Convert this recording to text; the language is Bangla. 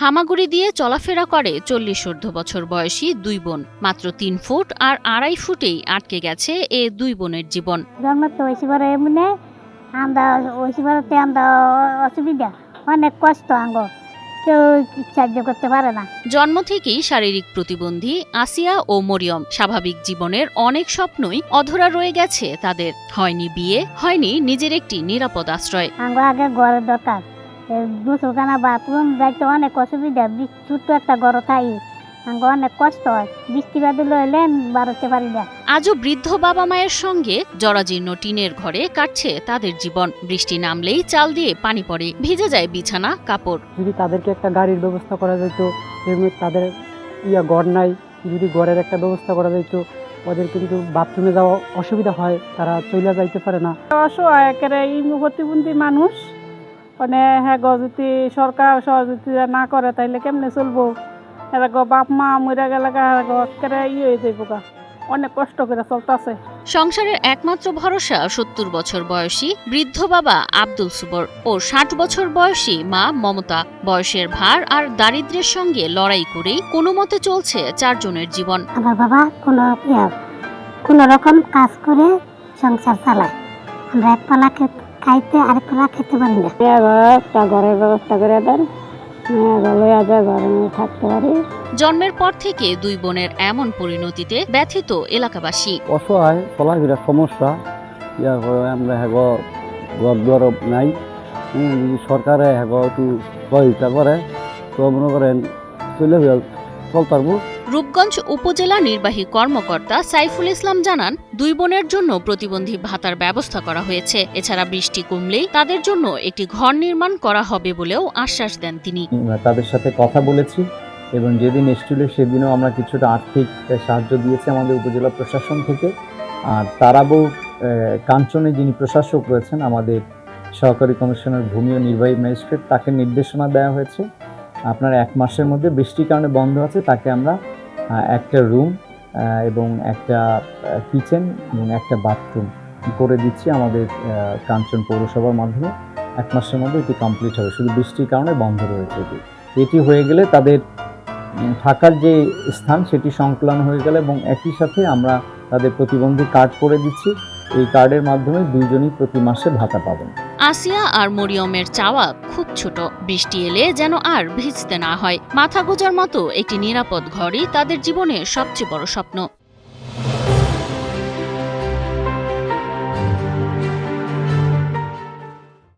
হামাগুড়ি দিয়ে চলাফেরা করে 40 ঊর্ধ্ব বছর বয়সী দুই বোন। মাত্র 3 ফুট আর 2.5 ফুটেই আটকে গেছে এ দুই বোনের জীবন। অসুবিধা, অনেক কষ্ট আঙ্গ, কেউ সাহায্য করতে পারে না। জন্ম থেকেই শারীরিক প্রতিবন্ধী আসিয়া ও মরিয়ম। স্বাভাবিক জীবনের অনেক স্বপ্নই অধরা রয়ে গেছে তাদের। হয়নি বিয়ে, হয়নি নিজের একটি নিরাপদ আশ্রয়। আঙ্গ আগে ঘরের দরকার, দুশোখানা বাথরুম যাইতে অনেক অসুবিধা। ছোট্ট একটা ঘর থাই, আঙ্গ অনেক কষ্ট হয়। বৃষ্টি বাদল হইলে বাড়তে পারি না। আজও বৃদ্ধ বাবা মায়ের সঙ্গে জরাজীর্ণ টিনের ঘরে কাটছে তাদের জীবন। বৃষ্টি নামলেই চাল দিয়ে পানি পড়ে, ভিজে যায় বিছানা, কাপড়। যদি তাদেরকে একটা গাড়ির ব্যবস্থা করা যেত, তাদের ঘর নাই, যদি ঘরের একটা ব্যবস্থা করা যেত, ওদের কিন্তু বাথরুমে যাওয়া অসুবিধা হয়, তারা চলে যাইতে পারে না। অসহায় একেবারে প্রতিবন্ধী মানুষ, মানে হ্যাঁ যদি সরকার সহযোগিতা না করে তাইলে কেমনে চলবো? বাপ মা মরে গেলে একেবারে হয়ে যাইব, অনেক কষ্ট করে চলতেছে। সংসারের একমাত্র ভরসা 70 বছর বয়সী বৃদ্ধ বাবা আব্দুল সুবর ও 60 বছর বয়সী মা মমতা। বয়সের ভার আর দারিদ্র্যের সঙ্গে লড়াই করেই কোনো মতে চলছে 4 জনের জীবন। আমার বাবা কোনো রকম কাজ করে সংসার চালায়। আমরা এক পালা খাইতে আরেক পালা খেতে পারি না। একটা ঘরের ব্যবস্থা করে দেন, থাকতে পারি। জন্মের পর থেকে দুই বোনের এমন পরিণতিতে ব্যথিত এলাকাবাসী। অসহায়, চলাফেরা সমস্যা, আমরা ঘর দুয়ার নাই, সরকারে একটু সহযোগিতা করে তো মনে করেন চলে চলতে পারবো। রূপগঞ্জ উপজেলা নির্বাহী কর্মকর্তা সাইফুল ইসলাম জানান, দুই বোনের জন্য প্রতিবন্ধী ভাতার ব্যবস্থা করা হয়েছে। এছাড়া বৃষ্টি কমলেই তাদের জন্য একটি ঘর নির্মাণ করা হবে বলেও আশ্বাস দেন তিনি। তাদের সাথে কথা বলেছি এবং যেদিন এসেছিল সেদিনও আমরা কিছুটা আর্থিক সাহায্য দিয়েছি আমাদের উপজেলা প্রশাসন থেকে। আর তারাবো কাঞ্চনে যিনি প্রশাসক রয়েছেন, আমাদের সহকারী কমিশনার ভূমি ও নির্বাহী ম্যাজিস্ট্রেট, তাকে নির্দেশনা দেওয়া হয়েছে আপনার 1 মাসের মধ্যে বৃষ্টির কারণে বন্ধ আছে, তাকে আমরা একটা রুম এবং একটা কিচেন এবং একটা বাথরুম করে দিচ্ছি আমাদের কাঞ্চন পৌরসভার মাধ্যমে। 1 মাসের মধ্যে এটি কমপ্লিট হবে, শুধু বৃষ্টির কারণে বন্ধ রয়েছে। এটি হয়ে গেলে তাদের থাকার যে স্থান সেটি সংকলন হয়ে গেলে এবং একই সাথে আমরা তাদের প্রতিবন্ধী কার্ড করে দিচ্ছি। এই কার্ডের মাধ্যমে দুইজনই প্রতি মাসে ভাতা পাবেন। আসিয়া আর মরিয়মের চাওয়া খুব ছোট, বৃষ্টি এলে যেন আর ভিজতে না হয়। মাথা গোজার মতো একটি নিরাপদ ঘরই তাদের জীবনের সবচেয়ে বড় স্বপ্ন।